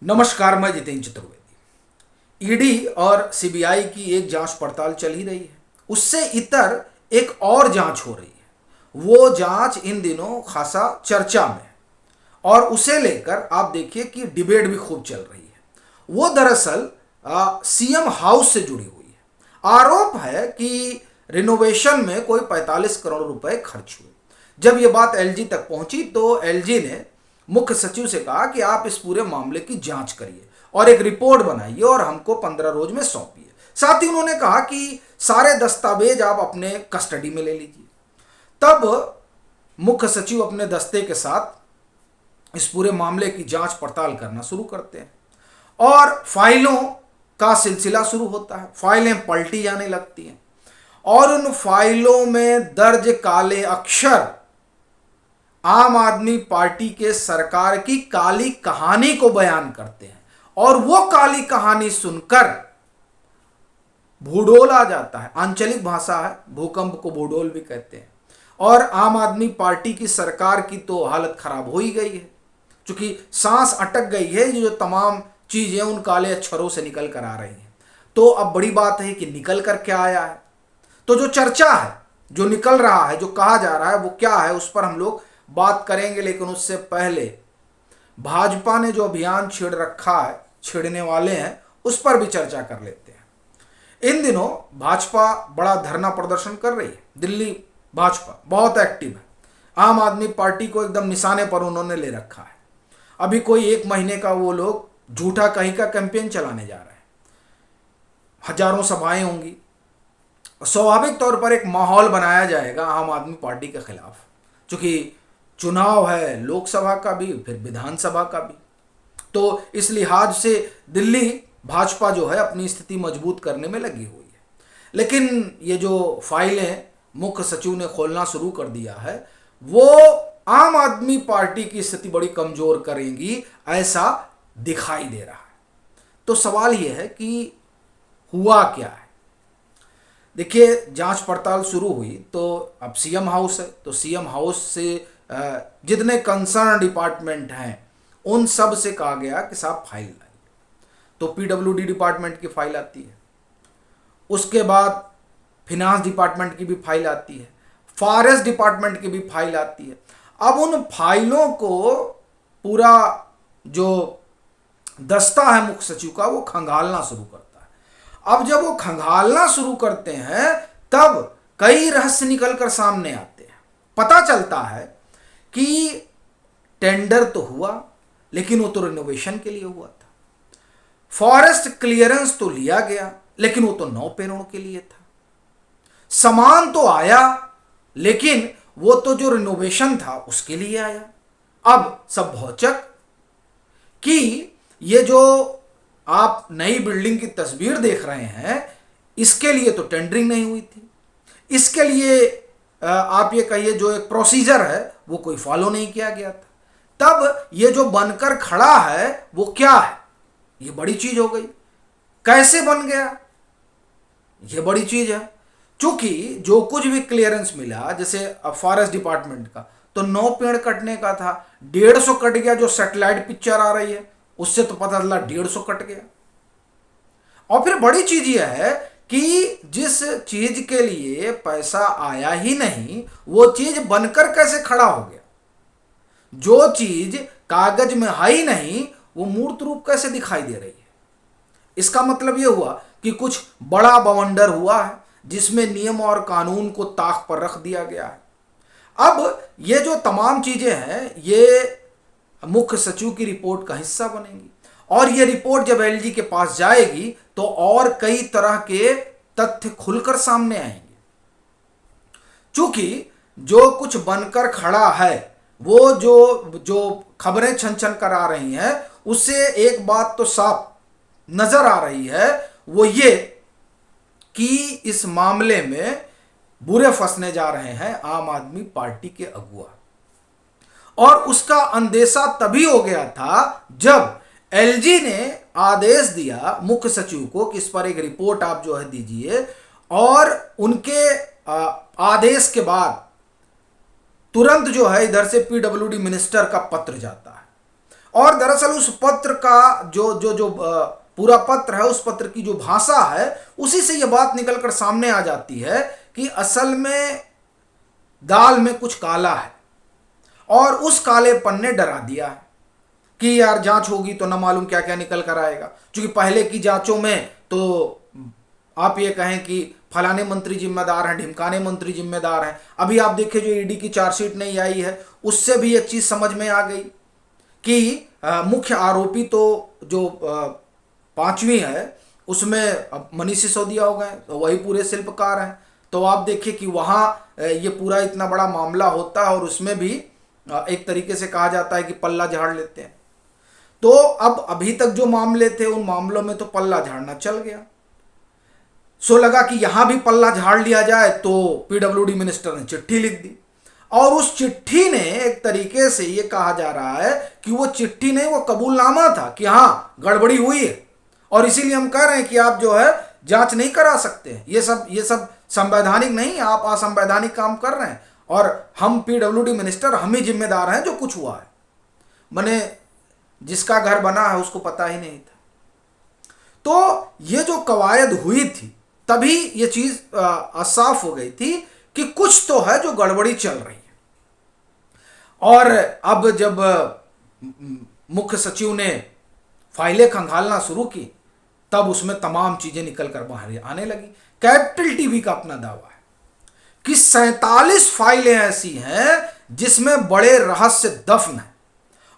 नमस्कार, मैं जितेंद्र चतुर्वेदी। ईडी और सीबीआई की एक जांच पड़ताल चल ही रही है। उससे इतर एक और जांच हो रही है। वो जांच इन दिनों खासा चर्चा में है और उसे लेकर आप देखिए कि डिबेट भी खूब चल रही है। वो दरअसल सीएम हाउस से जुड़ी हुई है। आरोप है कि रिनोवेशन में कोई 45 करोड़ रुपए खर्च हुए। जब ये बात एलजी तक पहुंची तो एलजी ने मुख्य सचिव से कहा कि आप इस पूरे मामले की जांच करिए और एक रिपोर्ट बनाइए और हमको 15 रोज में सौंपिए। साथ ही उन्होंने कहा कि सारे दस्तावेज आप अपने कस्टडी में ले लीजिए। तब मुख्य सचिव अपने दस्ते के साथ इस पूरे मामले की जांच पड़ताल करना शुरू करते हैं और फाइलों का सिलसिला शुरू होता है। फाइलें पलटी जाने लगती हैं और उन फाइलों में दर्ज काले अक्षर आम आदमी पार्टी के सरकार की काली कहानी को बयान करते हैं और वो काली कहानी सुनकर भूडोल आ जाता है। आंचलिक भाषा है, भूकंप को भूडोल भी कहते हैं। और आम आदमी पार्टी की सरकार की तो हालत खराब हो ही गई है, क्योंकि सांस अटक गई है। ये जो तमाम चीजें उन काले अक्षरों से निकल कर आ रही हैं। तो अब बड़ी बात है कि निकल कर क्या आया है। तो जो चर्चा है, जो निकल रहा है, जो कहा जा रहा है, वो क्या है, उस पर हम लोग बात करेंगे। लेकिन उससे पहले भाजपा ने जो अभियान छेड़ रखा है, छेड़ने वाले हैं, उस पर भी चर्चा कर लेते हैं। इन दिनों भाजपा बड़ा धरना प्रदर्शन कर रही है। दिल्ली भाजपा बहुत एक्टिव है। आम आदमी पार्टी को एकदम निशाने पर उन्होंने ले रखा है। अभी कोई 1 महीने का वो लोग झूठा कहीं का कैंपेन चलाने जा रहे हैं। हजारों सभाएं होंगी। स्वाभाविक तौर पर एक माहौल बनाया जाएगा आम आदमी पार्टी के खिलाफ, क्योंकि चुनाव है लोकसभा का भी, फिर विधानसभा का भी। तो इस लिहाज से दिल्ली भाजपा जो है अपनी स्थिति मजबूत करने में लगी हुई है। लेकिन ये जो फाइलें मुख्य सचिव ने खोलना शुरू कर दिया है, वो आम आदमी पार्टी की स्थिति बड़ी कमजोर करेंगी, ऐसा दिखाई दे रहा है। तो सवाल यह है कि हुआ क्या है। देखिए, जांच पड़ताल शुरू हुई तो अब सीएम हाउस है, तो सीएम हाउस से जितने कंसर्न डिपार्टमेंट हैं उन सब से कहा गया कि साहब फाइल लाइए। तो पीडब्ल्यूडी डिपार्टमेंट की फाइल आती है, उसके बाद फिनांस डिपार्टमेंट की भी फाइल आती है, फॉरेस्ट डिपार्टमेंट की भी फाइल आती है। अब उन फाइलों को पूरा जो दस्ता है मुख्य सचिव का, वो खंगालना शुरू करता है। अब जब वो खंगालना शुरू करते हैं तब कई रहस्य निकलकर सामने आते हैं। पता चलता है कि टेंडर तो हुआ, लेकिन वो तो रिनोवेशन के लिए हुआ था। फॉरेस्ट क्लियरेंस तो लिया गया, लेकिन वो तो 9 पेड़ों के लिए था। सामान तो आया, लेकिन वो तो जो रिनोवेशन था उसके लिए आया। अब सब भौचक कि ये जो आप नई बिल्डिंग की तस्वीर देख रहे हैं, इसके लिए तो टेंडरिंग नहीं हुई थी। इसके लिए आप ये कहिए जो एक प्रोसीजर है वो कोई फॉलो नहीं किया गया था। तब ये जो बनकर खड़ा है वो क्या है, ये बड़ी चीज हो गई। कैसे बन गया, ये बड़ी चीज है। चूंकि जो कुछ भी क्लियरेंस मिला, जैसे फॉरेस्ट डिपार्टमेंट का तो 9 पेड़ कटने का था, 150 कट गया। जो सैटेलाइट पिक्चर आ रही है उससे तो पता चला 150 कट गया। और फिर बड़ी चीज यह है कि जिस चीज के लिए पैसा आया ही नहीं, वो चीज बनकर कैसे खड़ा हो गया। जो चीज कागज में है ही नहीं, वो मूर्त रूप कैसे दिखाई दे रही है। इसका मतलब यह हुआ कि कुछ बड़ा बवंडर हुआ है, जिसमें नियम और कानून को ताक पर रख दिया गया है। अब ये जो तमाम चीजें हैं, ये मुख्य सचिव की रिपोर्ट का हिस्सा बनेंगी और ये रिपोर्ट जब एलजी के पास जाएगी तो और कई तरह के तथ्य खुलकर सामने आएंगे। चूंकि जो कुछ बनकर खड़ा है, वो जो खबरें छन छन कर आ रही हैं, उससे एक बात तो साफ नजर आ रही है, वो ये कि इस मामले में बुरे फंसने जा रहे हैं आम आदमी पार्टी के अगुवा। और उसका अंदेशा तभी हो गया था जब एलजी ने आदेश दिया मुख्य सचिव को कि इस पर एक रिपोर्ट आप जो है दीजिए। और उनके आदेश के बाद तुरंत जो है इधर से पीडब्ल्यूडी मिनिस्टर का पत्र जाता है और दरअसल उस पत्र का जो पूरा पत्र है, उस पत्र की जो भाषा है, उसी से यह बात निकलकर सामने आ जाती है कि असल में दाल में कुछ काला है और उस कालेपन ने डरा दिया है कि यार जांच होगी तो न मालूम क्या क्या निकल कर आएगा। क्योंकि पहले की जांचों में तो आप ये कहें कि फलाने मंत्री जिम्मेदार हैं, ढिमकाने मंत्री जिम्मेदार हैं। अभी आप देखिए जो ईडी की चार्जशीट नहीं आई है, उससे भी एक चीज समझ में आ गई कि मुख्य आरोपी तो जो पांचवी है उसमें मनीष सिसोदिया हो गए, तो वही पूरे शिल्पकार हैं। तो आप देखिए कि वहाँ ये पूरा इतना बड़ा मामला होता है और उसमें भी एक तरीके से कहा जाता है कि पल्ला झाड़ लेते हैं। तो अब अभी तक जो मामले थे उन मामलों में तो पल्ला झाड़ना चल गया। सो लगा कि यहां भी पल्ला झाड़ लिया जाए, तो पीडब्ल्यूडी मिनिस्टर ने चिट्ठी लिख दी और उस चिट्ठी ने एक तरीके से ये कहा जा रहा है कि वो चिट्ठी नहीं, वो कबूलनामा था कि हां गड़बड़ी हुई है और इसीलिए हम कह रहे हैं कि आप जो है जांच नहीं करा सकते। ये सब संवैधानिक नहीं, आप असंवैधानिक काम कर रहे हैं और हम पीडब्ल्यूडी मिनिस्टर हम ही जिम्मेदार हैं जो कुछ हुआ है। मैंने जिसका घर बना है उसको पता ही नहीं था। तो ये जो कवायद हुई थी तभी ये चीज साफ हो गई थी कि कुछ तो है जो गड़बड़ी चल रही है। और अब जब मुख्य सचिव ने फाइलें खंगालना शुरू की तब उसमें तमाम चीजें निकल कर बाहर आने लगी। कैपिटल टीवी का अपना दावा है कि 47 फाइलें ऐसी हैं जिसमें बड़े रहस्य दफन है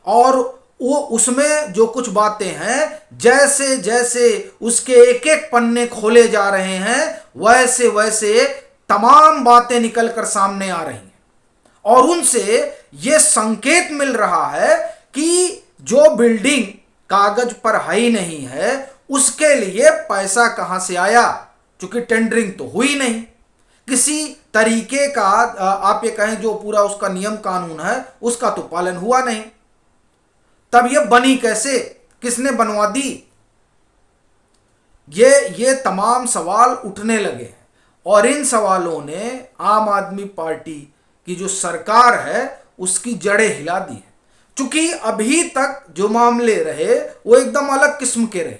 और वो उसमें जो कुछ बातें हैं जैसे जैसे उसके एक एक पन्ने खोले जा रहे हैं वैसे वैसे तमाम बातें निकलकर सामने आ रही हैं और उनसे ये संकेत मिल रहा है कि जो बिल्डिंग कागज पर है ही नहीं है उसके लिए पैसा कहां से आया, क्योंकि टेंडरिंग तो हुई नहीं, किसी तरीके का आप ये कहें जो पूरा उसका नियम कानून है उसका तो पालन हुआ नहीं। तब ये बनी कैसे, किसने बनवा दी, ये तमाम सवाल उठने लगे और इन सवालों ने आम आदमी पार्टी की जो सरकार है उसकी जड़ें हिला दी है। चूंकि अभी तक जो मामले रहे वो एकदम अलग किस्म के रहे,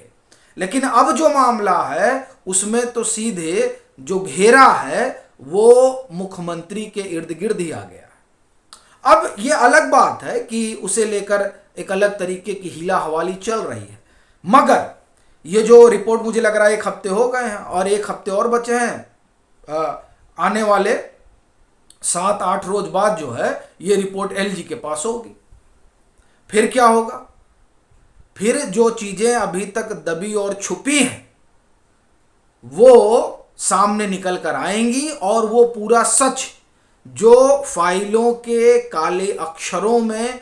लेकिन अब जो मामला है उसमें तो सीधे जो घेरा है वो मुख्यमंत्री के इर्द गिर्द ही आ गया। अब ये अलग बात है कि उसे लेकर एक अलग तरीके की हीला हवाली चल रही है, मगर ये जो रिपोर्ट मुझे लग रहा है 1 हफ्ते हो गए हैं और 1 हफ्ते और बचे हैं। आने वाले 7-8 रोज बाद जो है ये रिपोर्ट एलजी के पास होगी। फिर क्या होगा, फिर जो चीजें अभी तक दबी और छुपी हैं वो सामने निकल कर आएंगी और वो पूरा सच जो फाइलों के काले अक्षरों में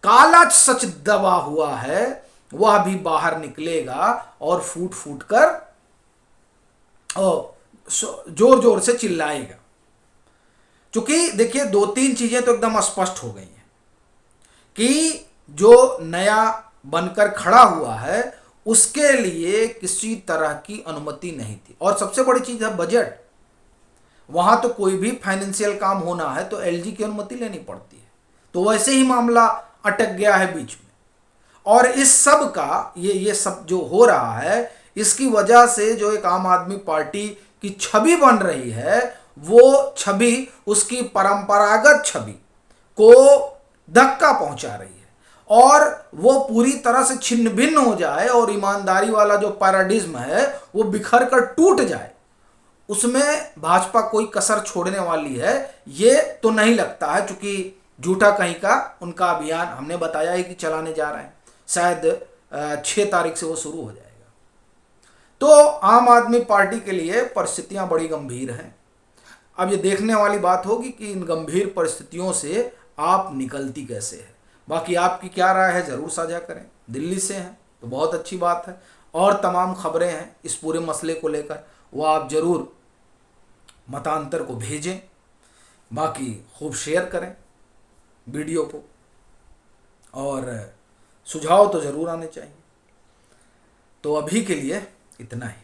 काला सच दबा हुआ है वह भी बाहर निकलेगा और फूट फूट कर जोर जोर से चिल्लाएगा। क्योंकि देखिए 2-3 चीजें तो एकदम स्पष्ट हो गई हैं कि जो नया बनकर खड़ा हुआ है उसके लिए किसी तरह की अनुमति नहीं थी और सबसे बड़ी चीज है बजट। वहां तो कोई भी फाइनेंशियल काम होना है तो एलजी की अनुमति लेनी पड़ती है, तो वैसे ही मामला अटक गया है बीच में। और इस सब का ये सब जो हो रहा है इसकी वजह से जो एक आम आदमी पार्टी की छवि बन रही है वो छवि उसकी परंपरागत छवि को धक्का पहुंचा रही है और वो पूरी तरह से छिन्न भिन्न हो जाए और ईमानदारी वाला जो पैराडिज्म है वो बिखर कर टूट जाए, उसमें भाजपा कोई कसर छोड़ने वाली है ये तो नहीं लगता है। चूंकि झूठा कहीं का उनका अभियान हमने बताया है कि चलाने जा रहे हैं, शायद 6 तारीख से वो शुरू हो जाएगा। तो आम आदमी पार्टी के लिए परिस्थितियां बड़ी गंभीर हैं। अब ये देखने वाली बात होगी कि इन गंभीर परिस्थितियों से आप निकलती कैसे है। बाकी आपकी क्या राय है ज़रूर साझा करें। दिल्ली से हैं तो बहुत अच्छी बात है और तमाम खबरें हैं इस पूरे मसले को लेकर वो आप ज़रूर मतांतर को भेजें। बाकी खूब शेयर करें वीडियो को और सुझाव तो ज़रूर आने चाहिए। तो अभी के लिए इतना ही।